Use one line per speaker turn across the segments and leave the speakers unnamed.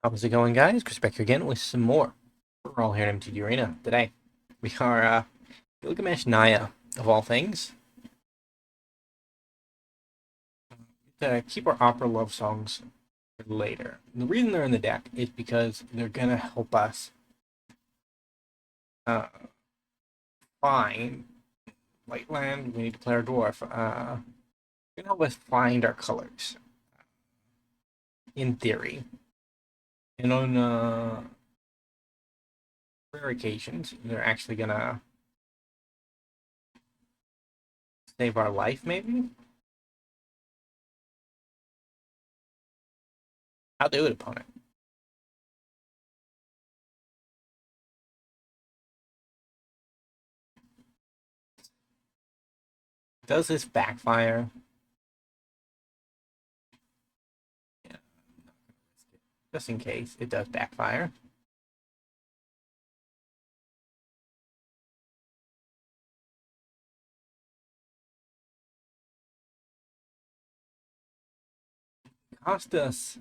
How's it going, guys? Chris back here again with some more. We're all here in MTG Arena today. We are Gilgamesh Naya, of all things. To keep our opera love songs for later. And the reason they're in the deck is because they're gonna help us uh, find Lightland. We need to play our dwarf. Gonna help us find our colors, in theory. And on rare occasions, they're actually gonna save our life, maybe. I'll do it, opponent. Does this backfire? Yeah, just in case it does backfire. Cost us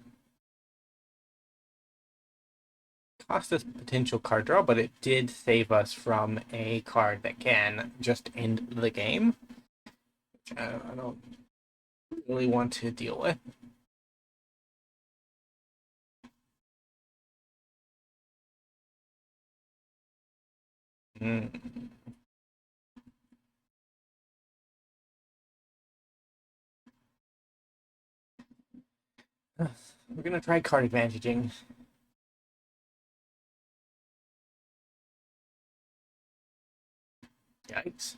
potential card draw, but it did save us from a card that can just end the game, which I don't really want to deal with. Mm. We're gonna try card advantaging. Yikes.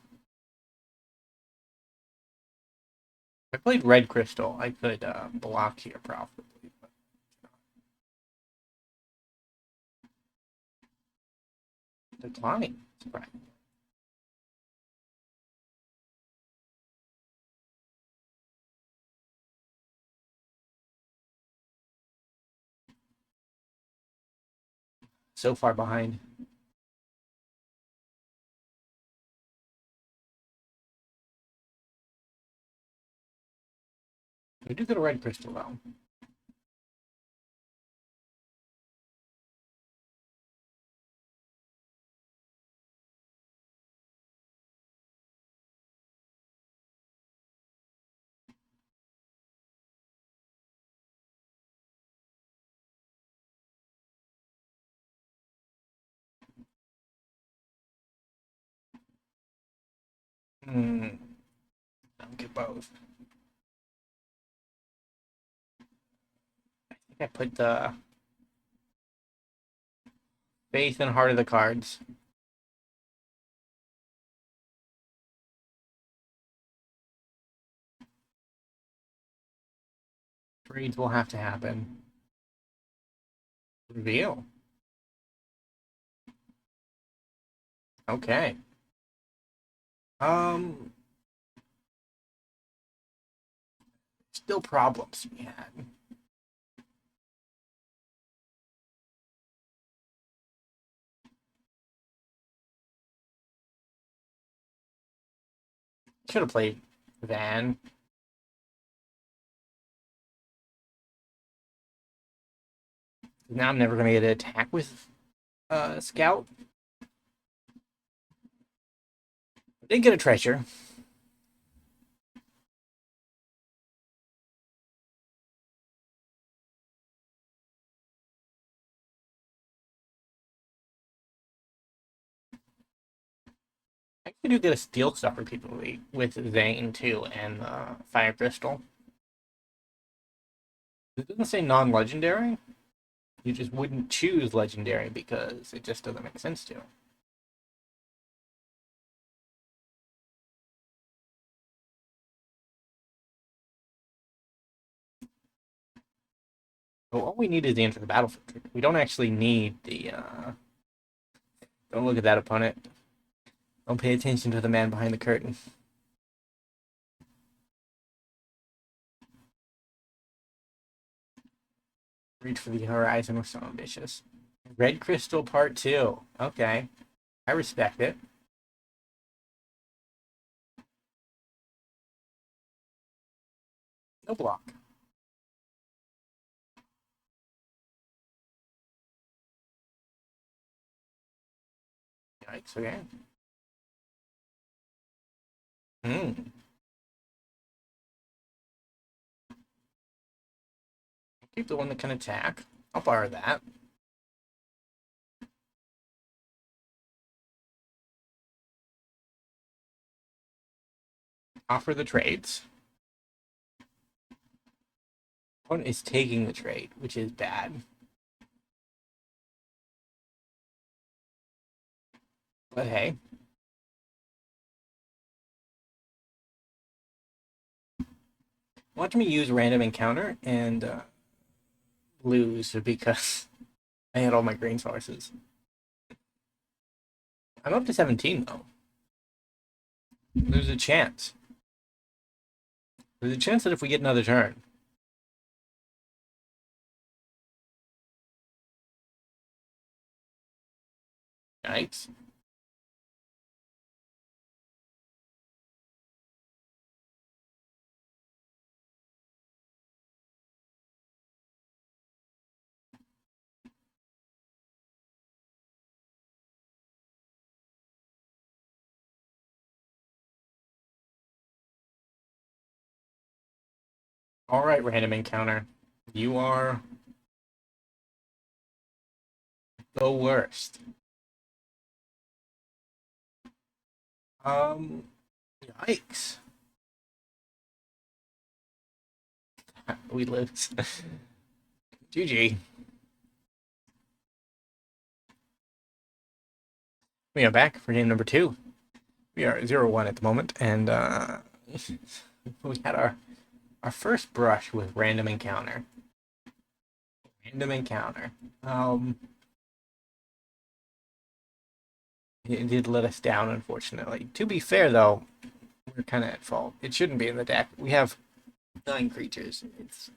If I played red crystal, I could block here profitably. Decline. Surprise. So far behind. We do get a red crystal though. Hmm. I'll get both. I think I put the faith and heart of the cards. Trades will have to happen. Reveal. Okay. Um, Still problems we had. Should have played Van. Now I'm never gonna get an attack with Scout. I did get a treasure. I do get a steel stuff repeatedly with Zane too and Fire Crystal. It doesn't say non-legendary. You just wouldn't choose legendary because it just doesn't make sense to. But all we need is the enter the battlefield. We don't actually need the. Don't look at that opponent. Don't pay attention to the man behind the curtain. Reach for the horizon with so ambitious. Red Crystal Part 2. Okay. I respect it. No block. Yikes, okay. Hmm. Keep the one that can attack. I'll borrow that. Offer the trades. Opponent is taking the trade, which is bad. But hey. Watch me use random encounter and lose because I had all my green sources. I'm up to 17 though. There's a chance. There's a chance that if we get another turn. Yikes. Alright, random encounter. You are the worst. Yikes. We lose. GG. We are back for game number 2. We are 0-1 at the moment, and we had our first brush with random encounter. Random encounter. It did let us down, unfortunately. To be fair, though, we're kind of at fault. It shouldn't be in the deck. We have 9 creatures. It's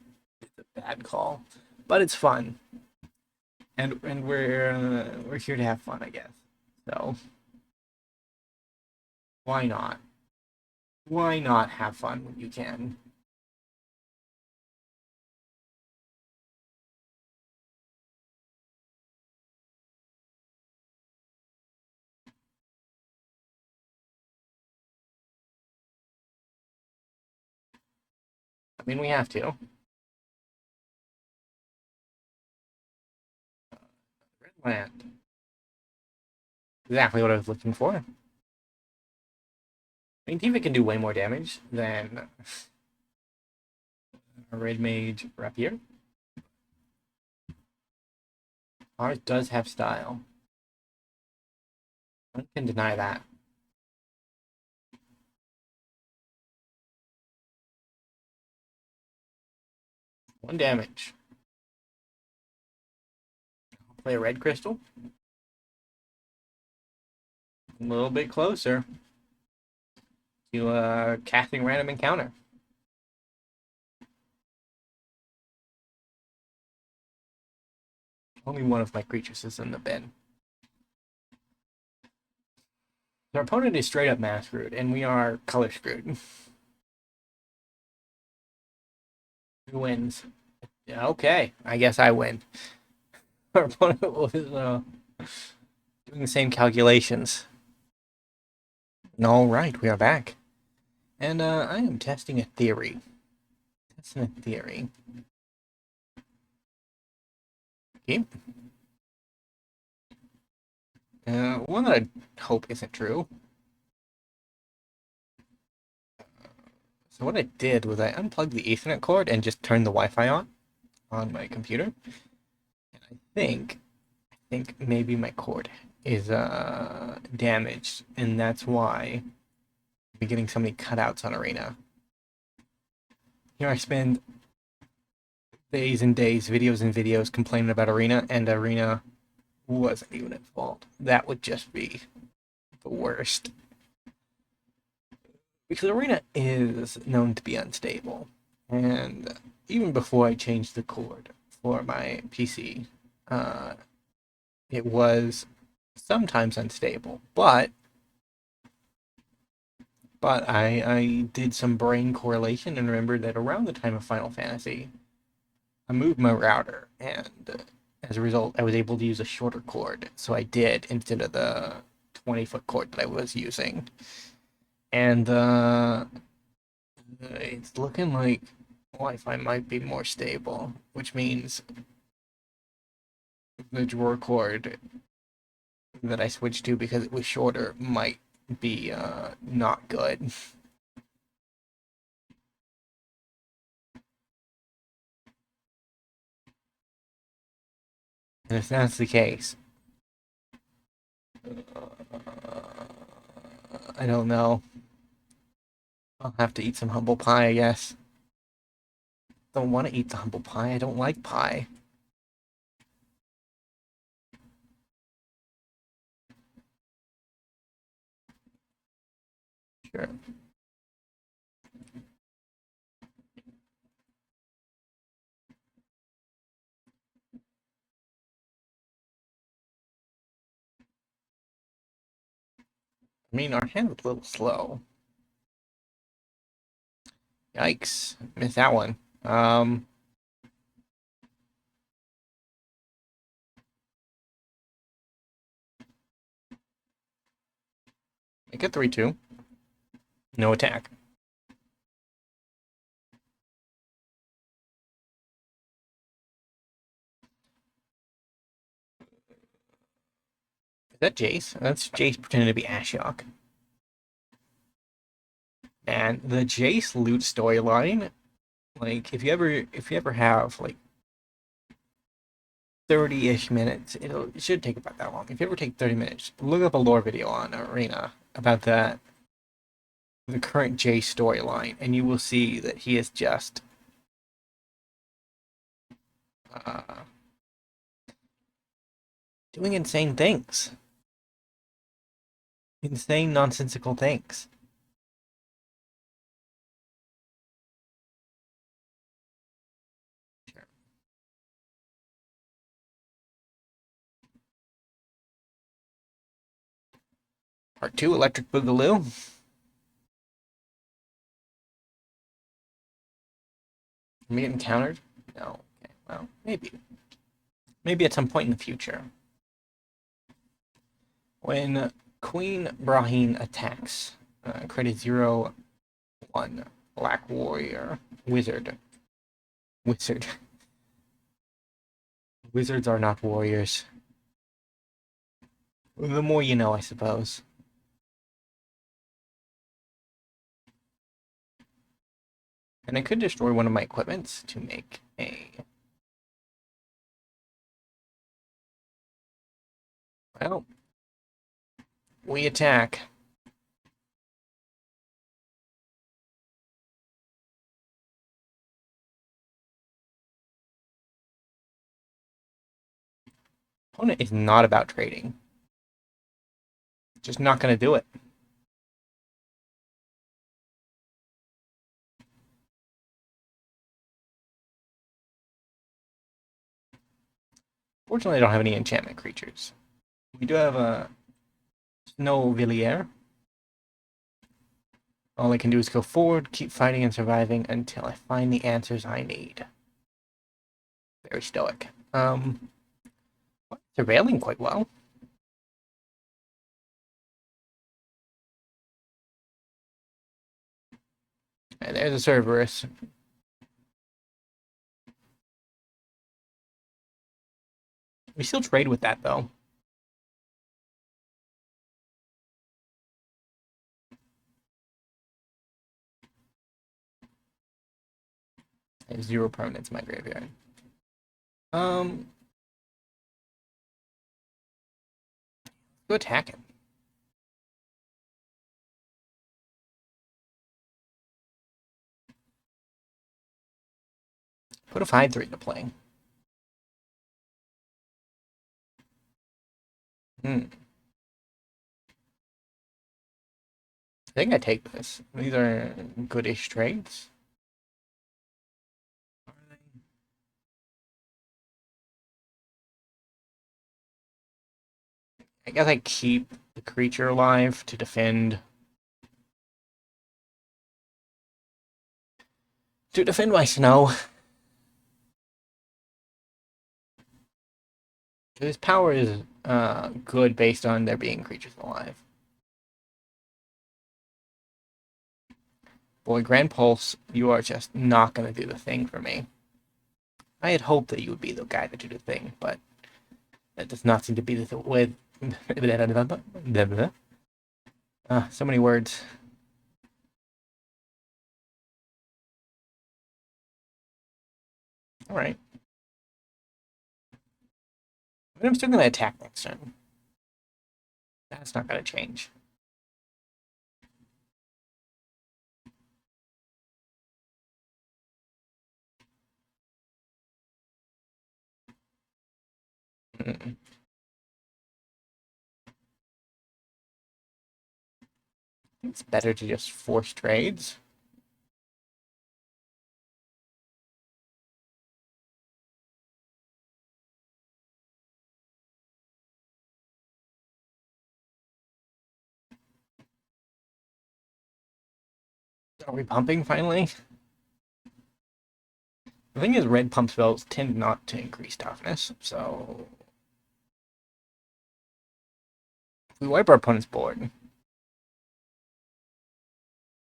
a bad call, but it's fun, and we're here to have fun, I guess. So why not? Why not have fun when you can? I mean, we have to. Red land. Exactly what I was looking for. I mean, Tifa can do way more damage than a red mage rapier. Ours does have style. One can deny that. One damage. I'll play a red crystal. A little bit closer to casting random encounter. Only one of my creatures is in the bin. Our opponent is straight up mass screwed, and we are color screwed. Who wins? Yeah, okay, I guess I win. Our opponent was doing the same calculations. All right, we are back. And I am testing a theory. Testing a theory. Okay. One that I hope isn't true. So what I did was I unplugged the Ethernet cord and just turned the Wi-Fi on my computer. And I think maybe my cord is damaged, and that's why I'm getting so many cutouts on Arena. Here I spend days and days, videos and videos complaining about Arena, and Arena wasn't even at fault. That would just be the worst. Because Arena is known to be unstable. And even before I changed the cord for my PC, it was sometimes unstable. But I did some brain correlation and remembered that around the time of Final Fantasy, I moved my router, and as a result, I was able to use a shorter cord. So I did, instead of the 20-foot cord that I was using. And it's looking like Wi-Fi might be more stable, which means the drawer cord that I switched to because it was shorter might be not good. And if that's the case, I don't know. I'll have to eat some humble pie, I guess. Don't want to eat the humble pie. I don't like pie. Sure. I mean, our hand's a little slow. Yikes. Missed that one. Make it 3-2. No attack. Is that Jace? That's Jace pretending to be Ashiok. And the Jace loot storyline, like if you ever have like 30-ish minutes, it should take about that long. If you ever take 30 minutes, look up a lore video on Arena about the current Jace storyline, and you will see that he is just uh, doing insane things. Insane, nonsensical things. Part 2, Electric Boogaloo. We get encountered? No. Okay, well, maybe. Maybe at some point in the future. When Queen Braheen attacks, create a 0/1 Black Warrior Wizard. Wizard. Wizards are not warriors. The more you know, I suppose. And I could destroy one of my equipments to make a... Well, we attack. Opponent is not about trading. Just not going to do it. Fortunately, I don't have any enchantment creatures. We do have a Snow Villiers. All I can do is go forward, keep fighting and surviving until I find the answers I need. Very stoic. Surveilling quite well. And there's a Cerberus. We still trade with that, though. I have 0 permanents in my graveyard. Go attack him. Put a 5/3 into play. I think I take this. These are goodish trades. I guess I keep the creature alive to defend. To defend my snow. His power is good based on there being creatures alive. Boy, Grand Pulse, you are just not going to do the thing for me. I had hoped that you would be the guy to do the thing, but that does not seem to be the way. So many words. All right. But I'm still going to attack next turn. That's not going to change. Mm. It's better to just force trades. Are we pumping finally? The thing is, red pump spells tend not to increase toughness, so if we wipe our opponent's board,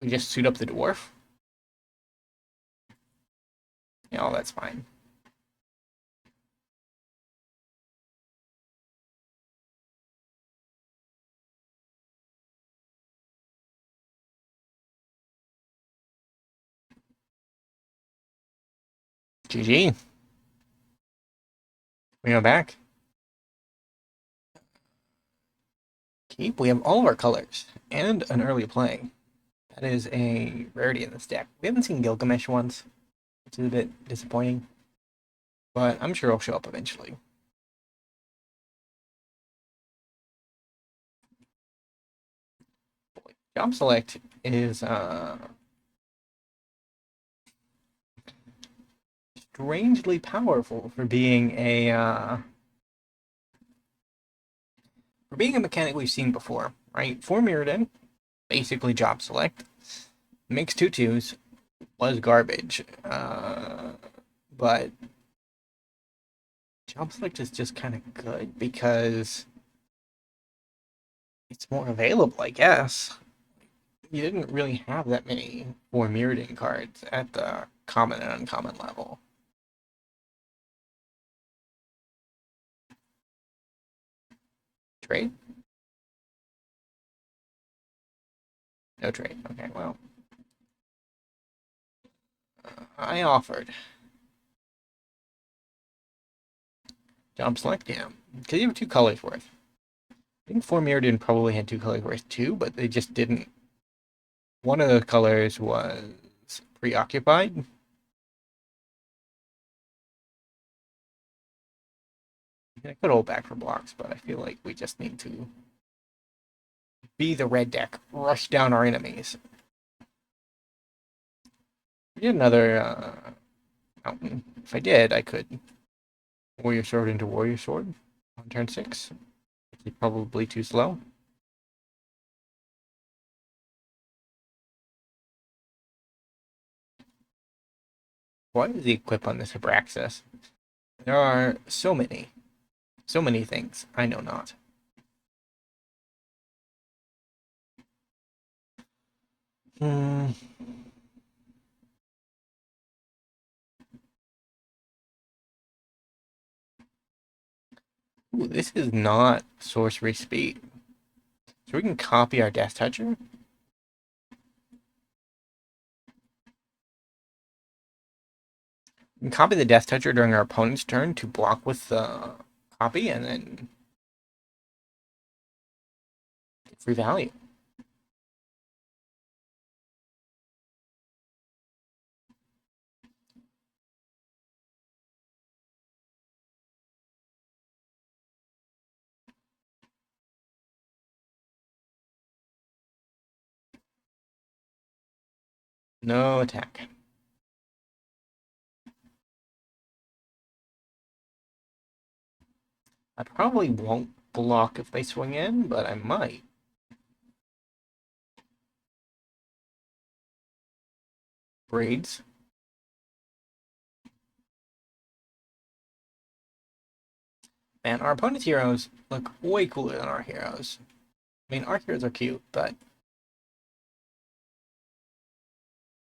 we just suit up the dwarf. Yeah, that's fine. GG. We are back. Keep. We have all of our colors and an early play. That is a rarity in this deck. We haven't seen Gilgamesh once, which is a bit disappointing, but I'm sure it'll show up eventually. Job Select is strangely powerful for being a mechanic we've seen before, right? For Mirrodin, basically Job Select. Makes 2/2s, was garbage. But Job Select is just kind of good because it's more available, I guess. You didn't really have that many for Mirrodin cards at the common and uncommon level. Trade? No trade. Okay, well. I offered. Job Select, yeah. Because you have 2 colors worth. I think Mirrodin probably had 2 colors worth too, but they just didn't. One of the colors was preoccupied. I could hold back for blocks, but I feel like we just need to be the red deck, rush down our enemies. We did another mountain. If I did, I could Warrior Sword into Warrior Sword on turn 6. It's probably too slow. What is the equip on this Abraxas? There are so many things I know not. Hmm. Ooh, this is not sorcery speed. So we can copy our Death Toucher. We can copy the Death Toucher during our opponent's turn to block with the copy and then get free value. No attack. I probably won't block if they swing in, but I might. Braids. Man, our opponent's heroes look way cooler than our heroes. I mean, our heroes are cute, but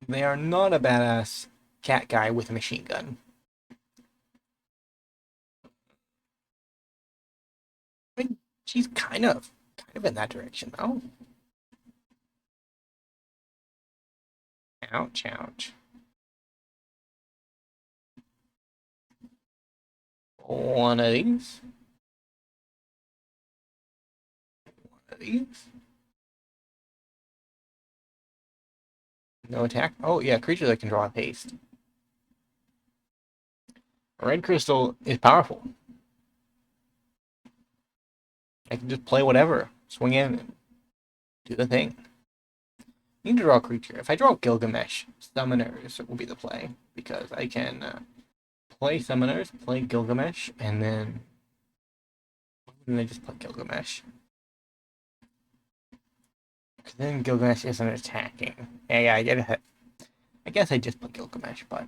they are not a badass cat guy with a machine gun. I mean, she's kind of in that direction, though. Ouch, ouch. One of these. One of these. No attack. Oh, yeah, creatures that can draw haste. Red crystal is powerful. I can just play whatever. Swing in and do the thing. Need to draw a creature. If I draw Gilgamesh, Summoners will be the play. Because I can play Summoners, play Gilgamesh, and then I just play Gilgamesh. Because then Gilgamesh isn't attacking. Yeah, I get it. I guess I just put Gilgamesh, but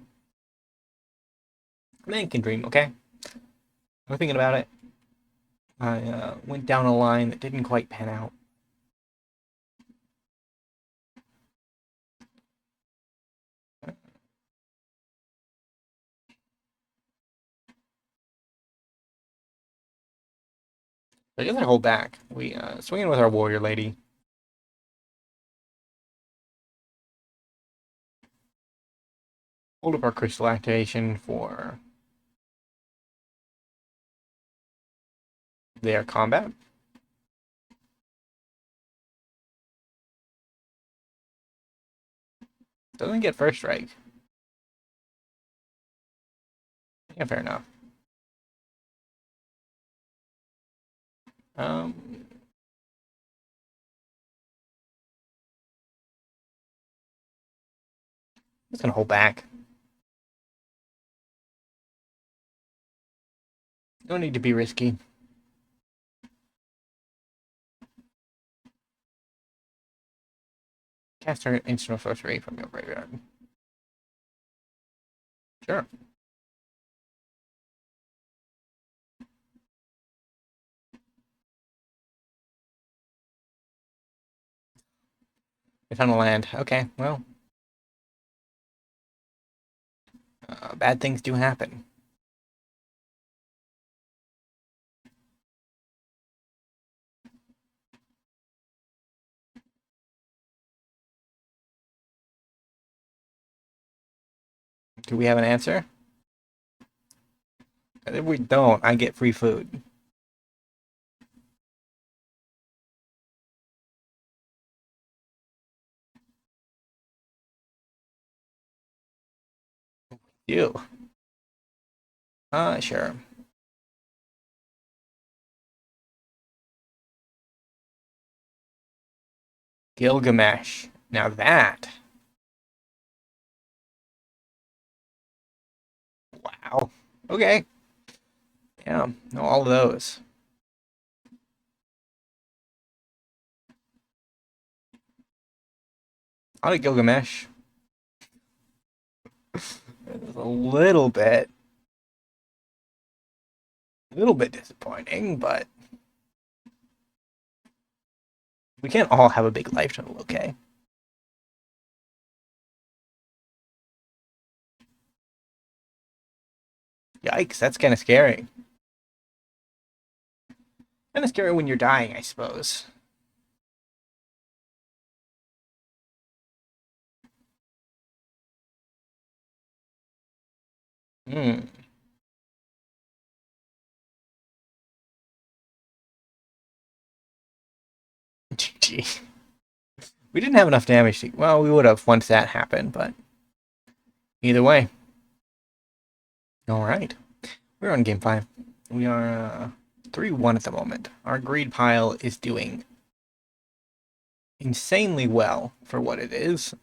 man can dream, okay? I'm thinking about it. I went down a line that didn't quite pan out. I guess I hold back. We swing in with our warrior lady. Hold up our crystal activation for their combat. Doesn't get first strike. Yeah, fair enough. Um, just gonna hold back. No need to be risky. Cast her instant sorcery from your graveyard. Sure. They found a land. Okay, well, bad things do happen. Do we have an answer? If we don't, I get free food. You. Sure. Gilgamesh. Now that. Wow. Okay. Yeah, know all of those. I'll take Gilgamesh. It's a little bit disappointing, but we can't all have a big life total, okay? Yikes, that's kind of scary. Kind of scary when you're dying, I suppose. Hmm. GG. We didn't have enough damage to. Well, we would have once that happened, but either way. All right. We're on game 5. We are 3-1 at the moment. Our greed pile is doing insanely well for what it is.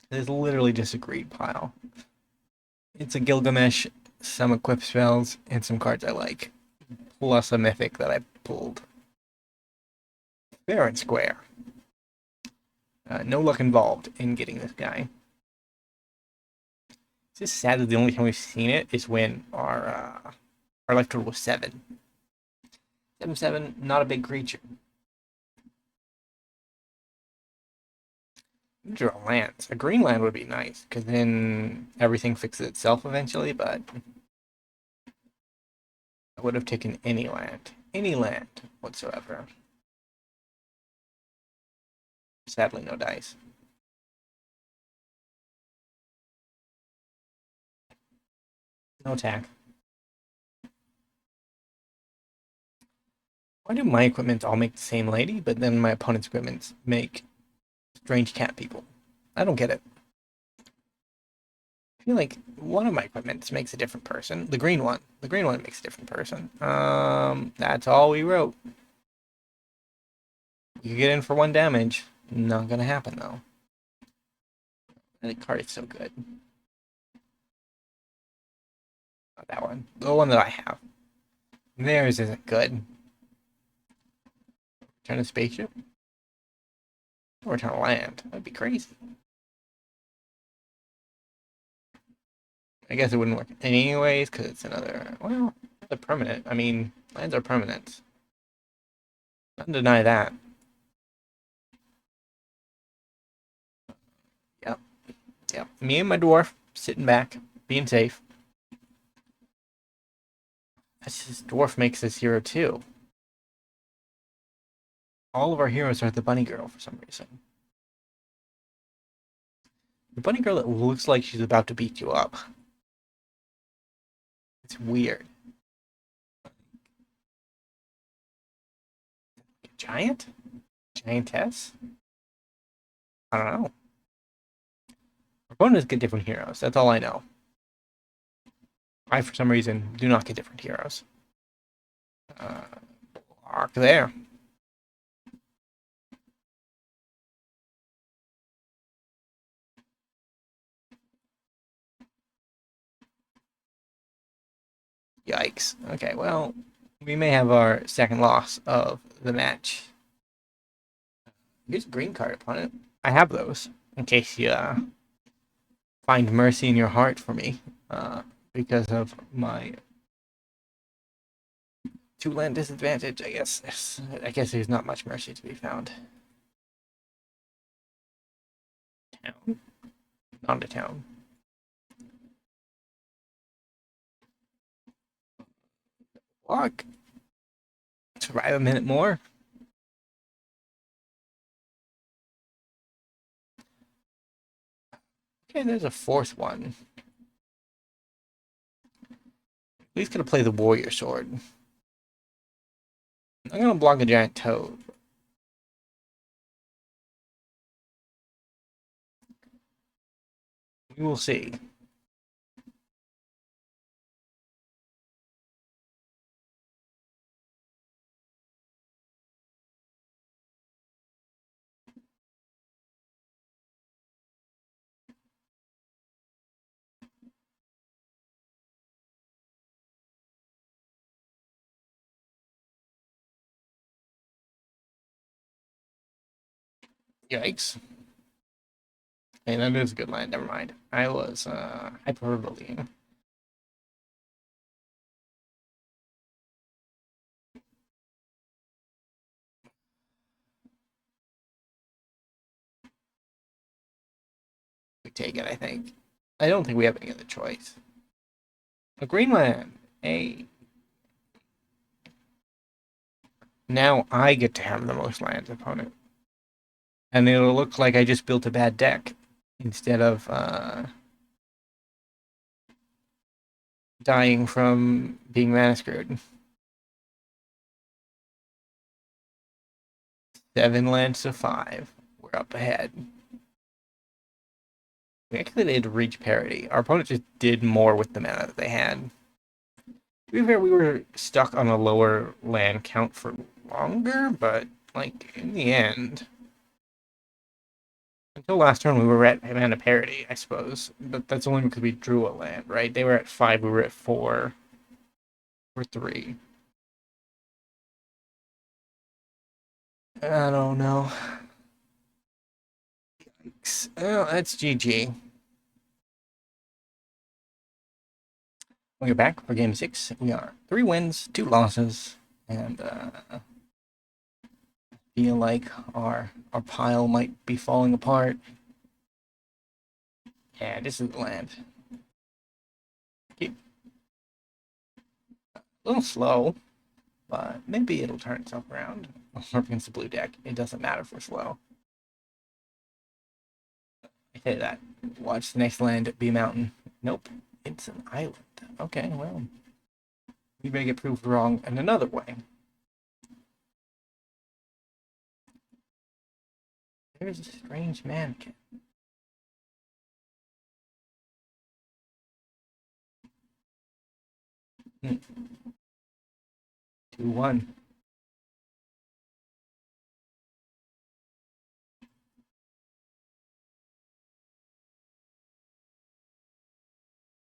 It is literally just a greed pile. It's a Gilgamesh, some equip spells, and some cards I like, plus a mythic that I pulled. Fair and square. No luck involved in getting this guy. Just sad that the only time we've seen it is when our life total was 7. 7/7, not a big creature. Draw lands. A green land would be nice, because then everything fixes itself eventually, but I would have taken any land. Any land whatsoever. Sadly, no dice. No attack. Why do my equipment all make the same lady, but then my opponent's equipment make strange cat people? I don't get it. I feel like one of my equipments makes a different person. The green one. The green one makes a different person. That's all we wrote. You get in for 1 damage. Not gonna happen though. That card is so good. Not that one. The one that I have. Theirs isn't good. Return a spaceship? Or return a land. That'd be crazy. I guess it wouldn't work anyways, because it's another, well, another permanent. I mean, lands are permanent. Don't deny that. Yep. Yep. Me and my dwarf sitting back, being safe. That's just dwarf makes this hero too. All of our heroes are the bunny girl for some reason. The bunny girl that looks like she's about to beat you up. It's weird. Giant? Giantess? I don't know. Our opponents get different heroes. That's all I know. I, for some reason, do not get different heroes. Block there. Yikes. Okay, well, we may have our second loss of the match. Here's a green card, opponent. I have those, in case you find mercy in your heart for me, because of my 2-land disadvantage, I guess. I guess there's not much mercy to be found. Town? Not a town. Walk. Survive a minute more. Okay, there's a 4th one. At least gonna play the warrior sword. I'm gonna block a giant toad. We will see. Yikes. Hey, that is a good line. Never mind. I was hyperboling. We take it, I think. I don't think we have any other choice. A green land. Hey. Now I get to have the most lands, opponent. And it'll look like I just built a bad deck instead of dying from being mana screwed. 7 lands to 5. We're up ahead. We actually did reach parity. Our opponent just did more with the mana that they had. To be fair, we were stuck on a lower land count for longer, but like in the end, until last turn we were at mana parity, I suppose. But that's only because we drew a land, right? They were at 5, we were at 4 or 3. I don't know. Yikes. Oh, that's GG. We're back for game 6. We are 3 wins, 2 losses, and feel like our pile might be falling apart. Yeah, this is the land. Keep a little slow, but maybe it'll turn itself around. Against the blue deck, it doesn't matter if we're slow. I say that. Watch the next land be a mountain. Nope, it's an island. Okay, well, we may get proved wrong in another way. There's a strange mannequin. Hmm. 2-1.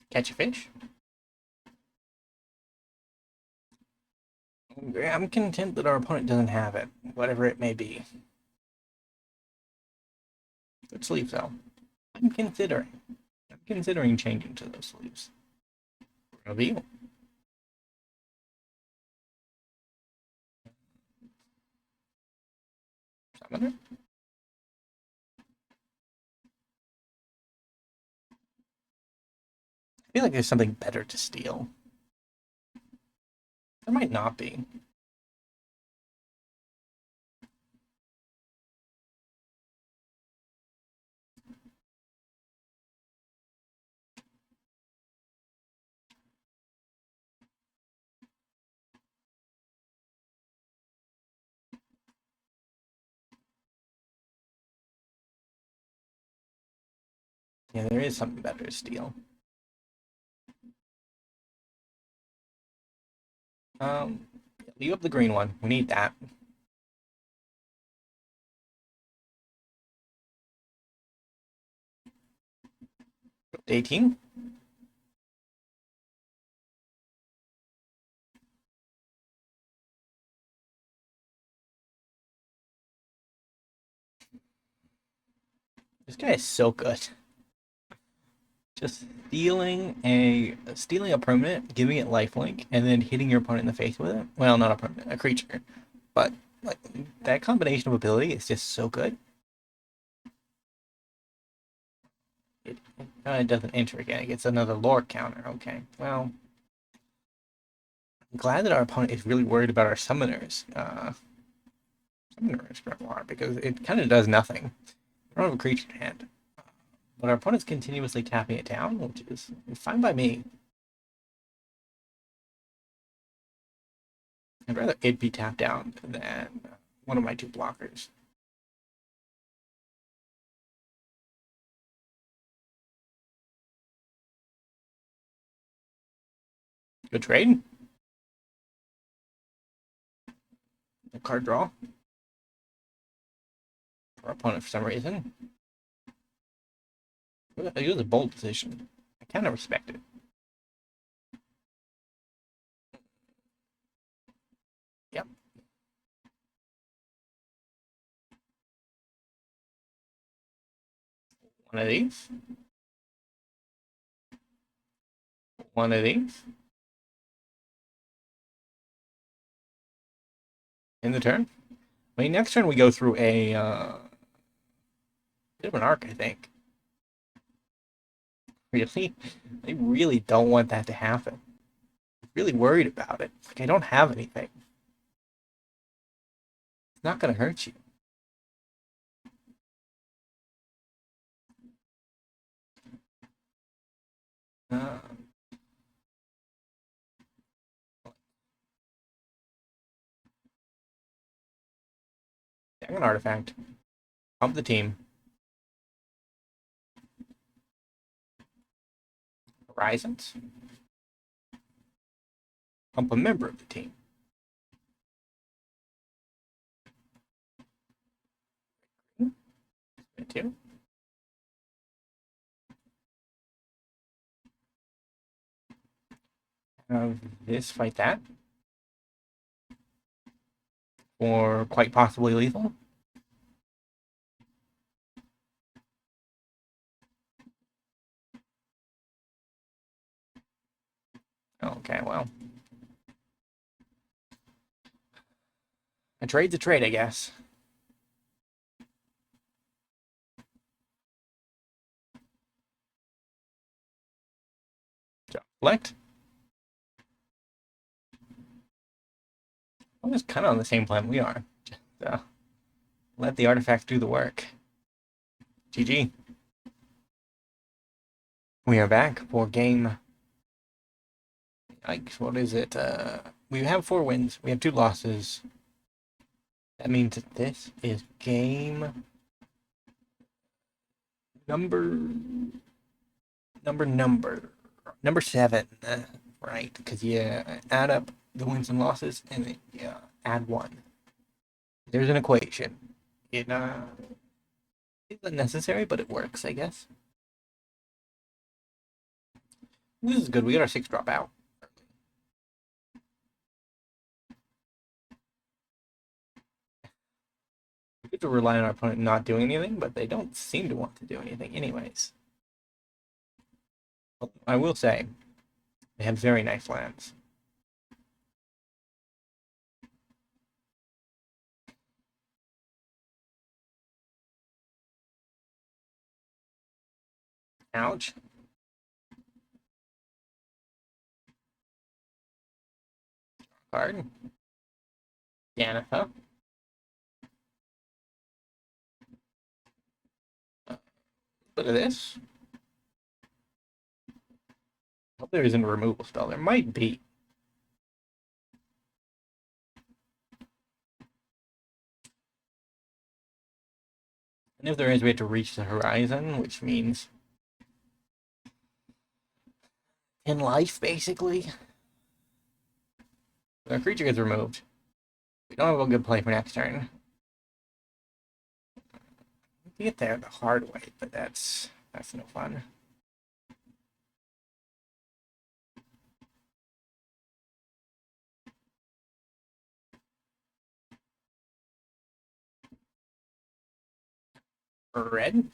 Catch a fish. I'm content that our opponent doesn't have it, whatever it may be. Good sleeve, though. I'm considering changing to those sleeves. Reveal. Summoner. I feel like there's something better to steal. There might not be. Yeah, there is something better to steal. Leave up the green one. We need that. 18. This guy is so good. Just stealing a permanent, giving it lifelink, and then hitting your opponent in the face with it. Well, not a permanent, a creature. But like that combination of ability is just so good. It doesn't enter again. It gets another lore counter. Okay, well, I'm glad that our opponent is really worried about our summoners. Summoners Grimoire, because it kind of does nothing. We don't have a creature in hand. But our opponent's continuously tapping it down, which is fine by me. I'd rather it be tapped down than one of my 2 blockers. Good trade. A card draw. For our opponent for some reason. It was a bold decision. I kind of respect it. Yep. One of these. One of these. In the turn. I mean, next turn we go through a bit of an arc, I think. Really? I really don't want that to happen. I'm really worried about it. Like, I don't have anything. It's not going to hurt you. Uh, Second artifact. Pump the team. Horizons. Pump a member of the team. Two. Have this fight that. Or quite possibly lethal. Okay, well. A trade's a trade, I guess. So, select. I'm just kind of on the same plan we are. Just, let the artifacts do the work. GG. We are back for game. Yikes, what is it? We have 4 wins. We have 2 losses. That means that this is game number number 7, right? Because you add up the wins and losses, and then you add 1. There's an equation. It is unnecessary, but it works, I guess. This is good. We got our 6 drop out. We get to rely on our opponent not doing anything, but they don't seem to want to do anything anyways. I will say, they have very nice lands. Ouch. Card. Danitha. Look at this. Hope there isn't a removal spell. There might be. And if there is, we have to reach the horizon, which means 10 life, basically. Our creature gets removed. We don't have a good play for next turn. We get there the hard way, but that's no fun. Red.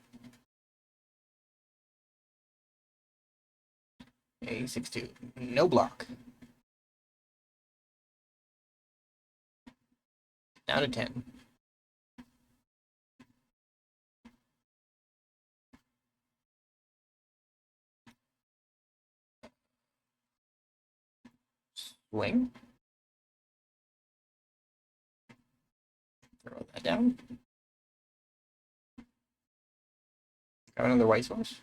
A 6/2. No block. Down to 10. Swing. Throw that down. Got another white source.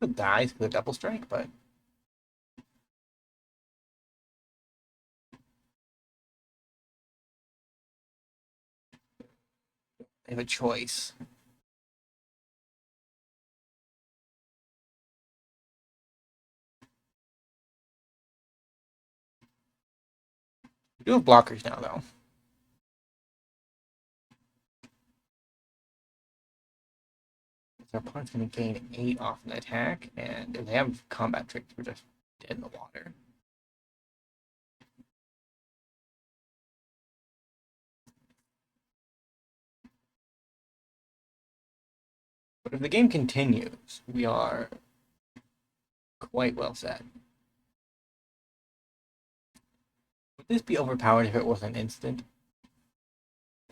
It dies with a double strike, but they have a choice. We do have blockers now, though. Our opponent's going to gain 8 off an attack, and if they have combat tricks, we're just dead in the water. But if the game continues, we are quite well set. Would this be overpowered if it was an instant?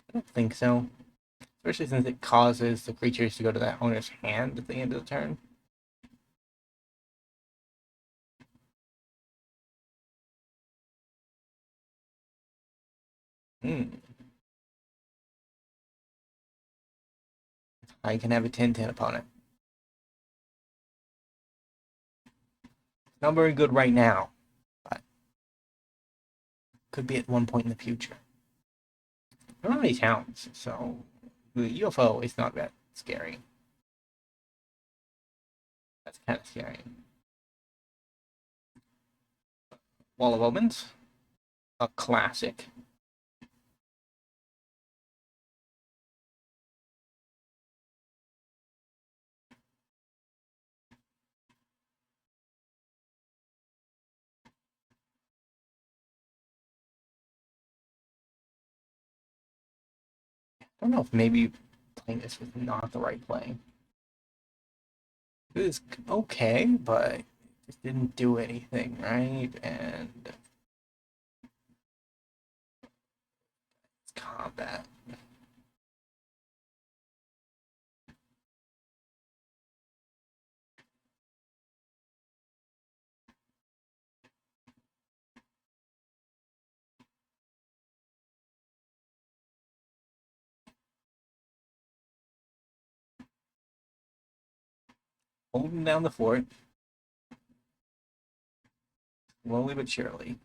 I don't think so. Especially since it causes the creatures to go to that owner's hand at the end of the turn. I can have a 10/10 opponent. Not very good right now, but could be at one point in the future. I don't have any towns, so the UFO is not that scary. That's kind of scary. Wall of Omens, a classic. I don't know if maybe playing this was not the right play. It was okay, but it just didn't do anything, right? And it's combat. Holding down the fort, slowly but surely.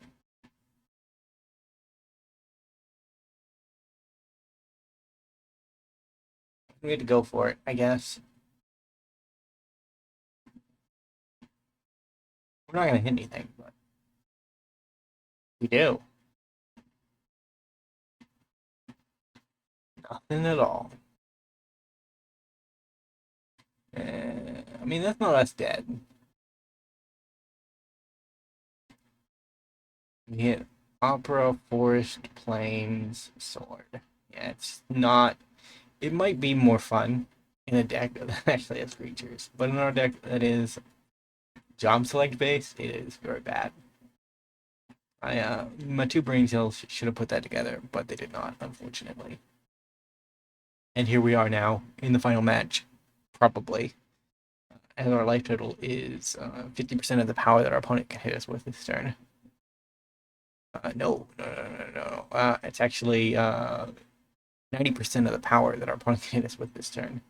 We had to go for it, I guess. We're not gonna hit anything, but we do. Nothing at all. I mean, that's not us dead. We hit Opera, Forest, Plains, Sword. Yeah, it's not. It might be more fun in a deck that actually has creatures, but in our deck that is job select based, it is very bad. My two brain cells should have put that together, but they did not, unfortunately. And here we are now in the final match, probably. And our life total is 50% of the power that our opponent can hit us with this turn. No. It's actually 90% of the power that our opponent can hit us with this turn.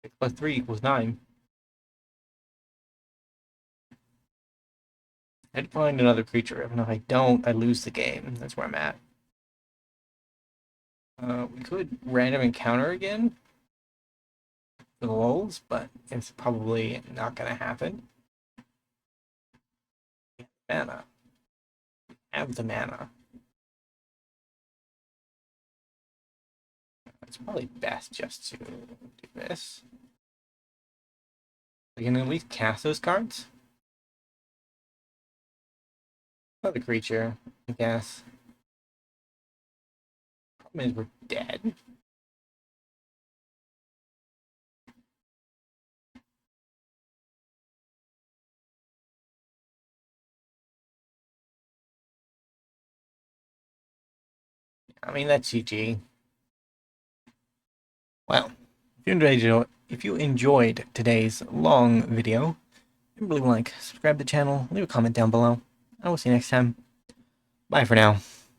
6 plus 3 equals 9. I'd find another creature, and if I don't, I lose the game. That's where I'm at. We could random encounter again for the lulls, but it's probably not going to happen. Mana. Have the mana. It's probably best just to do this. We can at least cast those cards. Another creature, I guess. Problem is we're dead. I mean, that's GG. Well, if you enjoyed today's long video, remember to leave a like, subscribe to the channel, leave a comment down below. I will see you next time. Bye for now.